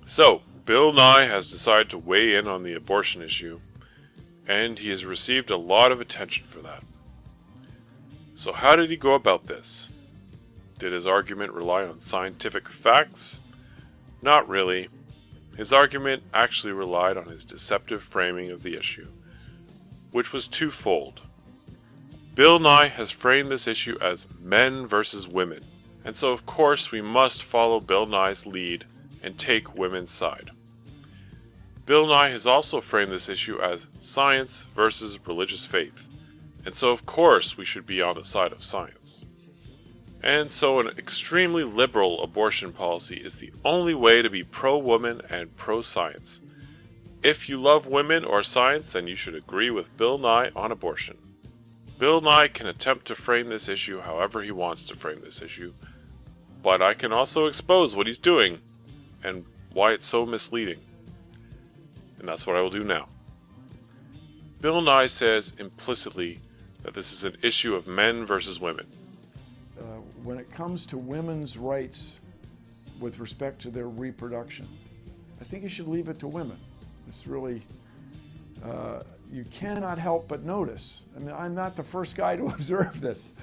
So, Bill Nye has decided to weigh in on the abortion issue, and he has received a lot of attention for that. So how did he go about this? Did his argument rely on scientific facts? Not really. His argument actually relied on his deceptive framing of the issue, which was twofold. Bill Nye has framed this issue as men versus women, and so of course we must follow Bill Nye's lead and take women's side. Bill Nye has also framed this issue as science versus religious faith, and so of course we should be on the side of science. And so an extremely liberal abortion policy is the only way to be pro-woman and pro-science. If you love women or science, then you should agree with Bill Nye on abortion. Bill Nye can attempt to frame this issue however he wants to frame this issue, but I can also expose what he's doing and why it's so misleading. And that's what I will do now. Bill Nye says implicitly that this is an issue of men versus women. When it comes to women's rights with respect to their reproduction, I think you should leave it to women. It's really, you cannot help but notice. I mean, I'm not the first guy to observe this.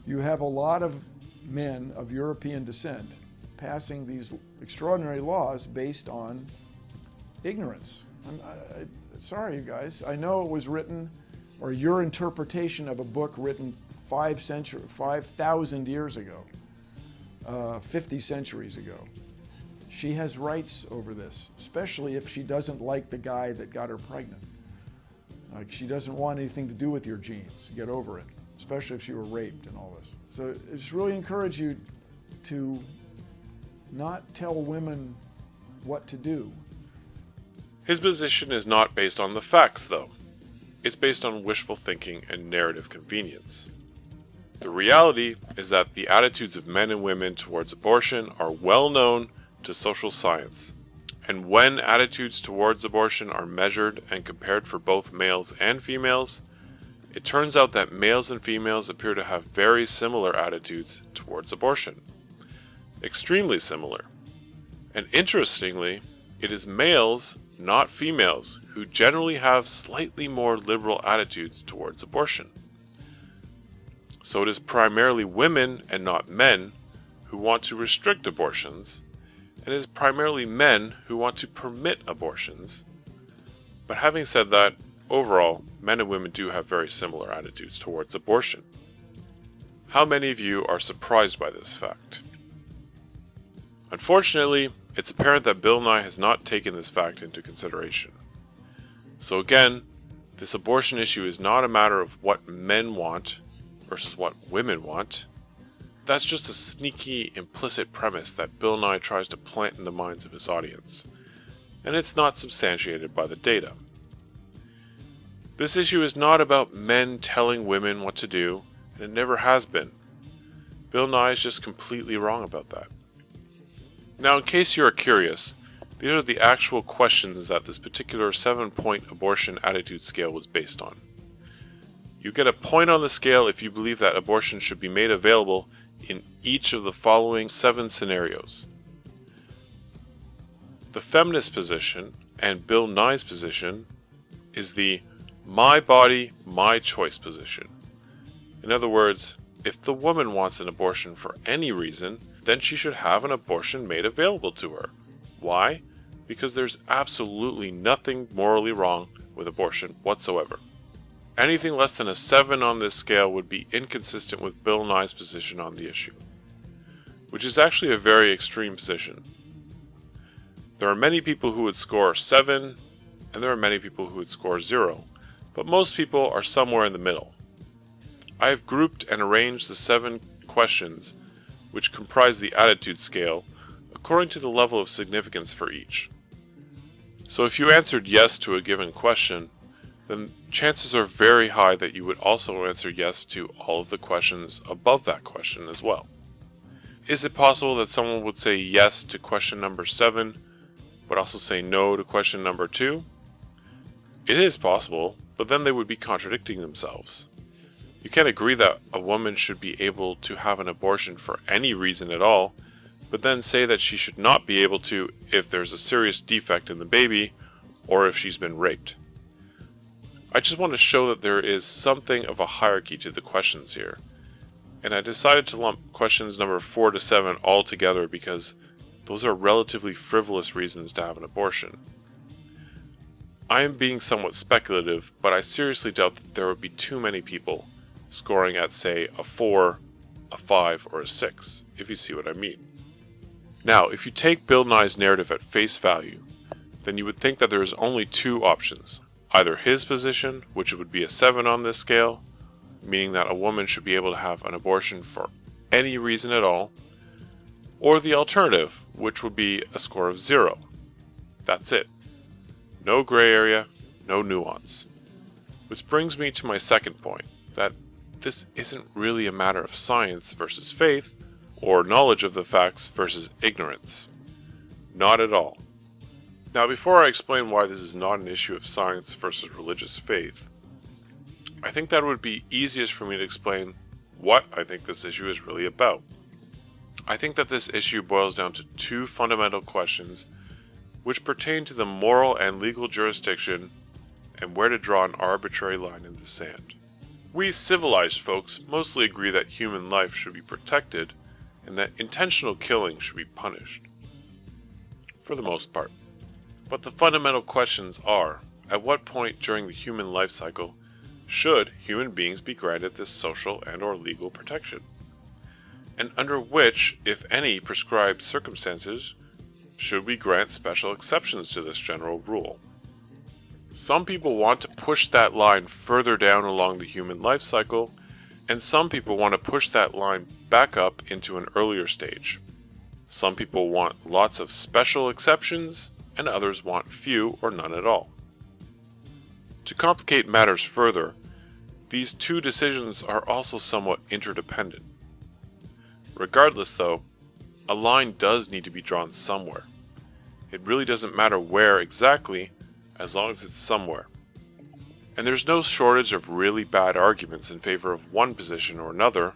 You have a lot of men of European descent passing these extraordinary laws based on ignorance. Sorry, you guys. I know it was written, or your interpretation of a book written 5,000 years ago, 50 centuries ago. She has rights over this, especially if she doesn't like the guy that got her pregnant. Like, she doesn't want anything to do with your genes. Get over it, especially if she were raped and all this. So I just really encourage you to not tell women what to do. His position is not based on the facts, though. It's based on wishful thinking and narrative convenience. The reality is that the attitudes of men and women towards abortion are well known to social science, and when attitudes towards abortion are measured and compared for both males and females, it turns out that males and females appear to have very similar attitudes towards abortion. Extremely similar. And interestingly, it is males, not females, who generally have slightly more liberal attitudes towards abortion. So it is primarily women and not men who want to restrict abortions, and it is primarily men who want to permit abortions. But having said that, overall, men and women do have very similar attitudes towards abortion. How many of you are surprised by this fact? Unfortunately, it's apparent that Bill Nye has not taken this fact into consideration. So again, this abortion issue is not a matter of what men want versus what women want. That's just a sneaky, implicit premise that Bill Nye tries to plant in the minds of his audience, and it's not substantiated by the data. This issue is not about men telling women what to do, and it never has been. Bill Nye is just completely wrong about that. Now, in case you are curious, these are the actual questions that this particular 7-point abortion attitude scale was based on. You get a point on the scale if you believe that abortion should be made available in each of the following 7 scenarios. The feminist position, and Bill Nye's position, is the my body, my choice position. In other words, if the woman wants an abortion for any reason, then she should have an abortion made available to her. Why? Because there's absolutely nothing morally wrong with abortion whatsoever. Anything less than a 7 on this scale would be inconsistent with Bill Nye's position on the issue, which is actually a very extreme position. There are many people who would score 7, and there are many people who would score 0, but most people are somewhere in the middle. I have grouped and arranged the 7 questions which comprise the attitude scale according to the level of significance for each. So if you answered yes to a given question, then chances are very high that you would also answer yes to all of the questions above that question as well. Is it possible that someone would say yes to question number 7, but also say no to question number 2? It is possible, but then they would be contradicting themselves. You can't agree that a woman should be able to have an abortion for any reason at all, but then say that she should not be able to if there's a serious defect in the baby or if she's been raped. I just want to show that there is something of a hierarchy to the questions here, and I decided to lump questions number 4 to 7 all together because those are relatively frivolous reasons to have an abortion. I am being somewhat speculative, but I seriously doubt that there would be too many people scoring at, say, a 4, a 5, or a 6, if you see what I mean. Now, if you take Bill Nye's narrative at face value, then you would think that there is only 2 options. Either his position, which would be a 7 on this scale, meaning that a woman should be able to have an abortion for any reason at all, or the alternative, which would be a score of 0. That's it. No gray area, no nuance. Which brings me to my second point, that this isn't really a matter of science versus faith, or knowledge of the facts versus ignorance. Not at all. Now, before I explain why this is not an issue of science versus religious faith, I think that it would be easiest for me to explain what I think this issue is really about. I think that this issue boils down to 2 fundamental questions which pertain to the moral and legal jurisdiction and where to draw an arbitrary line in the sand. We civilized folks mostly agree that human life should be protected and that intentional killing should be punished. For the most part. But the fundamental questions are, at what point during the human life cycle should human beings be granted this social and/or legal protection? And under which, if any, prescribed circumstances should we grant special exceptions to this general rule? Some people want to push that line further down along the human life cycle, and some people want to push that line back up into an earlier stage. Some people want lots of special exceptions, and others want few or none at all. To complicate matters further, these 2 decisions are also somewhat interdependent. Regardless though, a line does need to be drawn somewhere. It really doesn't matter where exactly, as long as it's somewhere. And there's no shortage of really bad arguments in favor of one position or another,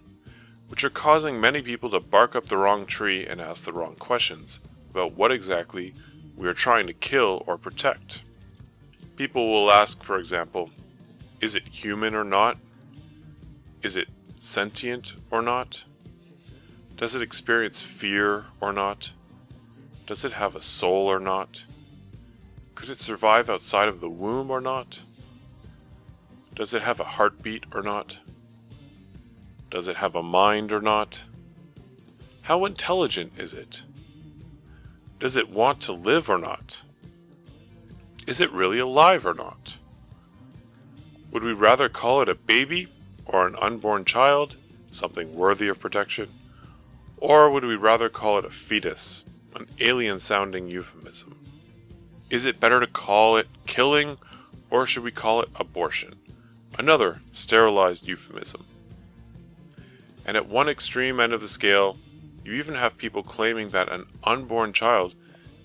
which are causing many people to bark up the wrong tree and ask the wrong questions about what exactly we are trying to kill or protect. People will ask, for example, is it human or not? Is it sentient or not? Does it experience fear or not? Does it have a soul or not? Could it survive outside of the womb or not? Does it have a heartbeat or not? Does it have a mind or not? How intelligent is it? Does it want to live or not? Is it really alive or not? Would we rather call it a baby or an unborn child, something worthy of protection? Or would we rather call it a fetus, an alien-sounding euphemism? Is it better to call it killing, or should we call it abortion, another sterilized euphemism? And at one extreme end of the scale, you even have people claiming that an unborn child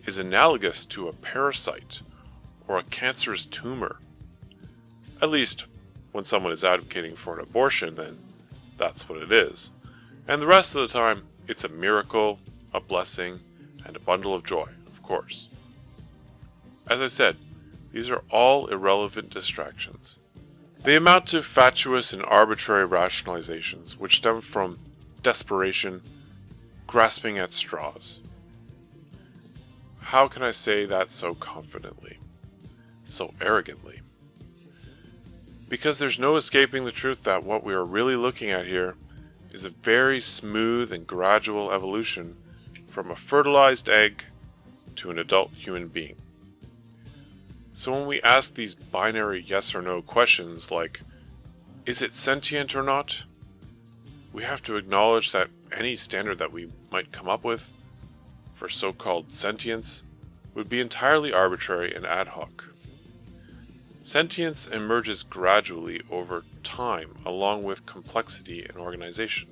is analogous to a parasite or a cancerous tumor. At least, when someone is advocating for an abortion, then that's what it is. And the rest of the time, it's a miracle, a blessing, and a bundle of joy, of course. As I said, these are all irrelevant distractions. They amount to fatuous and arbitrary rationalizations which stem from desperation, grasping at straws. How can I say that so confidently, so arrogantly? Because there's no escaping the truth that what we are really looking at here is a very smooth and gradual evolution from a fertilized egg to an adult human being. So when we ask these binary yes or no questions like, is it sentient or not? We have to acknowledge that any standard that we might come up with for so-called sentience would be entirely arbitrary and ad hoc. Sentience emerges gradually over time along with complexity and organization.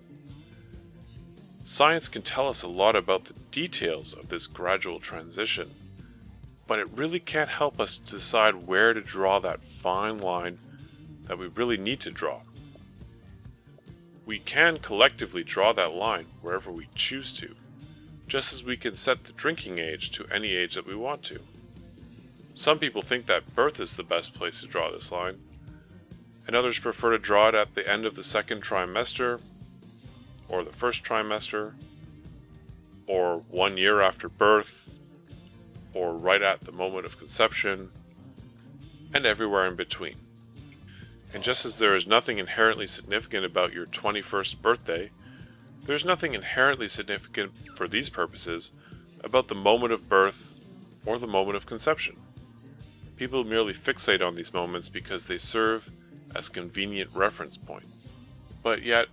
Science can tell us a lot about the details of this gradual transition, but it really can't help us to decide where to draw that fine line that we really need to draw. We can collectively draw that line wherever we choose to just as we can set the drinking age to any age that we want to. Some people think that birth is the best place to draw this line, and others prefer to draw it at the end of the second trimester, or the first trimester, or 1 year after birth, or right at the moment of conception, and everywhere in between. And just as there is nothing inherently significant about your 21st birthday, there is nothing inherently significant for these purposes about the moment of birth or the moment of conception. People merely fixate on these moments because they serve as convenient reference point. But yet,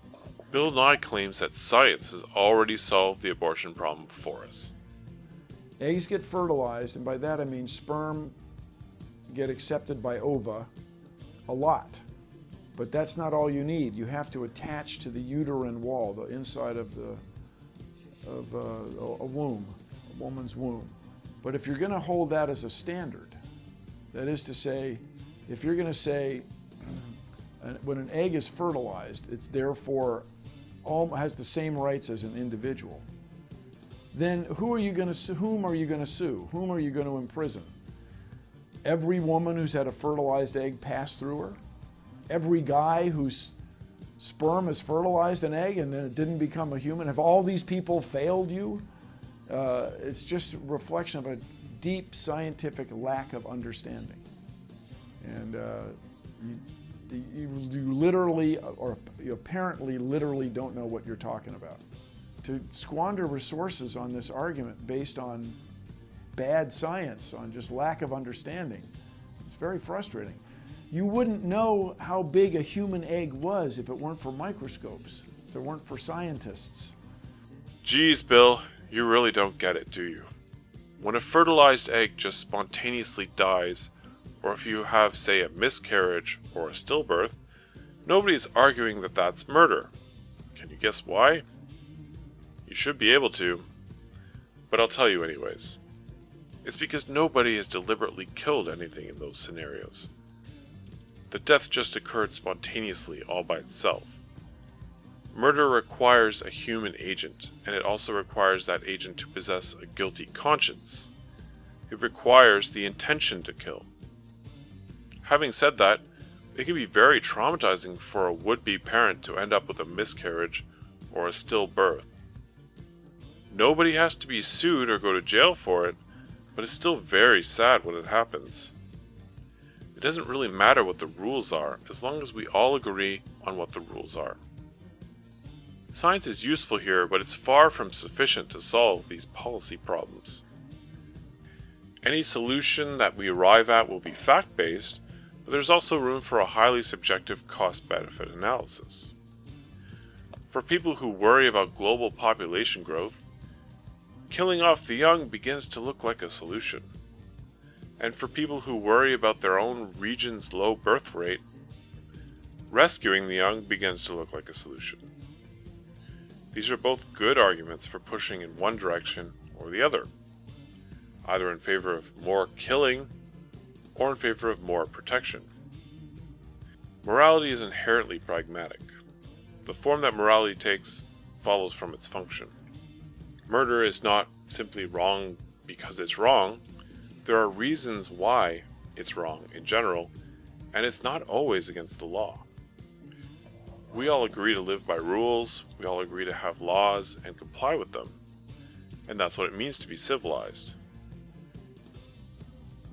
Bill Nye claims that science has already solved the abortion problem for us. Eggs get fertilized, and by that I mean sperm get accepted by ova a lot. But that's not all you need. You have to attach to the uterine wall, the inside of a womb, a woman's womb. But if you're going to hold that as a standard, that is to say, if you're going to say when an egg is fertilized, it's therefore has the same rights as an individual, then whom are you going to sue? Whom are you going to imprison? Every woman who's had a fertilized egg pass through her? Every guy whose sperm has fertilized an egg and then it didn't become a human? Have all these people failed you? It's just a reflection of a deep scientific lack of understanding. And you literally, or you apparently literally don't know what you're talking about. To squander resources on this argument based on bad science, on just lack of understanding, it's very frustrating. You wouldn't know how big a human egg was if it weren't for microscopes, if it weren't for scientists. Geez, Bill, you really don't get it, do you? When a fertilized egg just spontaneously dies, or if you have, say, a miscarriage or a stillbirth, nobody's arguing that that's murder. Can you guess why? You should be able to, but I'll tell you anyways. It's because nobody has deliberately killed anything in those scenarios. The death just occurred spontaneously all by itself. Murder requires a human agent, and it also requires that agent to possess a guilty conscience. It requires the intention to kill. Having said that, it can be very traumatizing for a would-be parent to end up with a miscarriage or a stillbirth. Nobody has to be sued or go to jail for it, but it's still very sad when it happens. It doesn't really matter what the rules are, as long as we all agree on what the rules are. Science is useful here, but it's far from sufficient to solve these policy problems. Any solution that we arrive at will be fact-based, but there's also room for a highly subjective cost-benefit analysis. For people who worry about global population growth, killing off the young begins to look like a solution. And for people who worry about their own region's low birth rate, rescuing the young begins to look like a solution. These are both good arguments for pushing in one direction or the other, either in favor of more killing or in favor of more protection. Morality is inherently pragmatic. The form that morality takes follows from its function. Murder is not simply wrong because it's wrong. There are reasons why it's wrong in general, and it's not always against the law. We all agree to live by rules, we all agree to have laws and comply with them, and that's what it means to be civilized.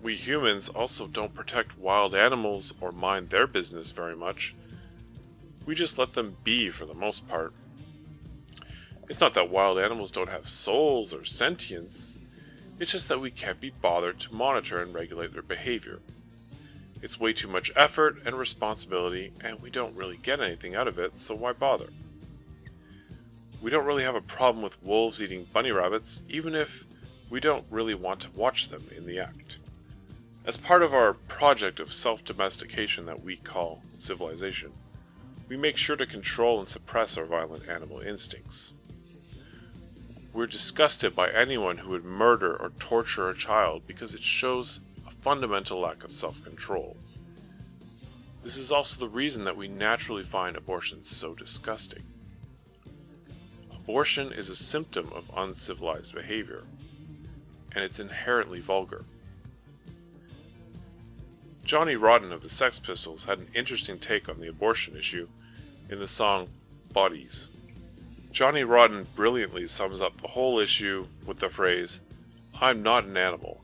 We humans also don't protect wild animals or mind their business very much. We just let them be for the most part. It's not that wild animals don't have souls or sentience. It's just that we can't be bothered to monitor and regulate their behavior. It's way too much effort and responsibility, and we don't really get anything out of it, so why bother? We don't really have a problem with wolves eating bunny rabbits, even if we don't really want to watch them in the act. As part of our project of self-domestication that we call civilization, we make sure to control and suppress our violent animal instincts. We're disgusted by anyone who would murder or torture a child because it shows a fundamental lack of self-control. This is also the reason that we naturally find abortion so disgusting. abortion is a symptom of uncivilized behavior, and it's inherently vulgar. Johnny Rotten of the Sex Pistols had an interesting take on the abortion issue in the song Bodies. Johnny Rotten brilliantly sums up the whole issue with the phrase, "I'm not an animal."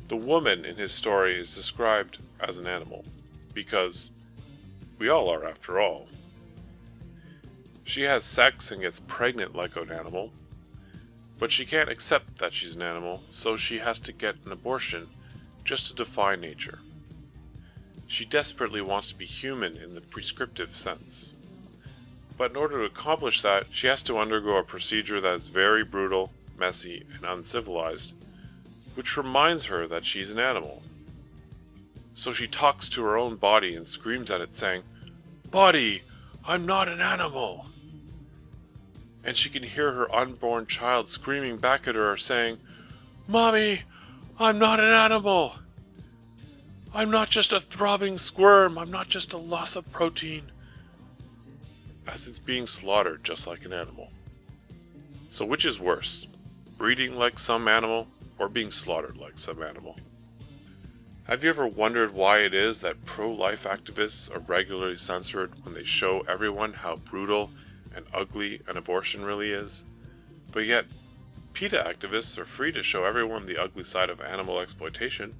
The woman in his story is described as an animal, because we all are after all. She has sex and gets pregnant like an animal, but she can't accept that she's an animal, so she has to get an abortion just to defy nature. She desperately wants to be human in the prescriptive sense. But in order to accomplish that, she has to undergo a procedure that is very brutal, messy, and uncivilized, which reminds her that she's an animal. So she talks to her own body and screams at it saying, "Body, I'm not an animal!" And she can hear her unborn child screaming back at her saying, "Mommy, I'm not an animal! I'm not just a throbbing squirm, I'm not just a loss of protein," as it's being slaughtered just like an animal. So which is worse, breeding like some animal or being slaughtered like some animal? Have you ever wondered why it is that pro-life activists are regularly censored when they show everyone how brutal and ugly an abortion really is, but yet PETA activists are free to show everyone the ugly side of animal exploitation?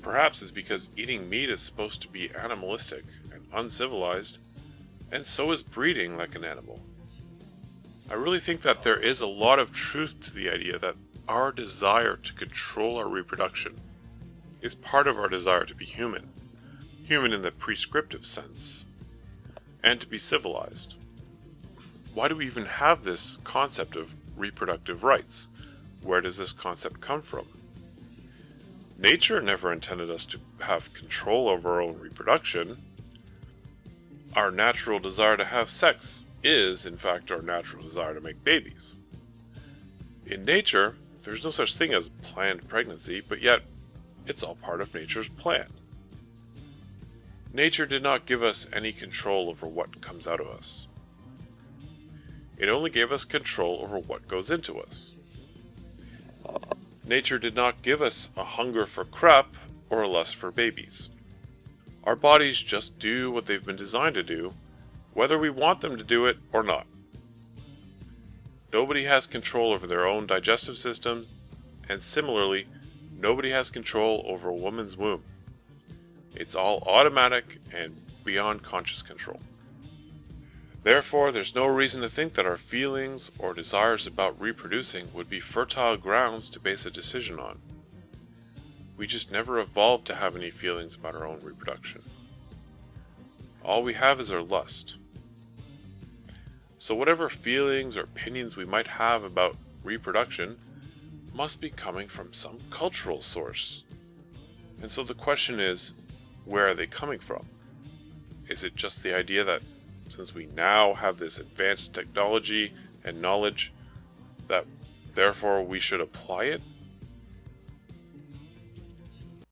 Perhaps it's because eating meat is supposed to be animalistic and uncivilized, and so is breeding like an animal. I really think that there is a lot of truth to the idea that our desire to control our reproduction is part of our desire to be human, human in the prescriptive sense, and to be civilized. Why do we even have this concept of reproductive rights? Where does this concept come from? Nature never intended us to have control over our own reproduction. Our natural desire to have sex is, in fact, our natural desire to make babies. In nature, there's no such thing as planned pregnancy, but yet it's all part of nature's plan. Nature did not give us any control over what comes out of us. It only gave us control over what goes into us. Nature did not give us a hunger for crap or a lust for babies. Our bodies just do what they've been designed to do, whether we want them to do it or not. Nobody has control over their own digestive system, and similarly, nobody has control over a woman's womb. It's all automatic and beyond conscious control. Therefore, there's no reason to think that our feelings or desires about reproducing would be fertile grounds to base a decision on. We just never evolved to have any feelings about our own reproduction. All we have is our lust. So whatever feelings or opinions we might have about reproduction must be coming from some cultural source. And so the question is, where are they coming from? Is it just the idea that since we now have this advanced technology and knowledge, that therefore we should apply it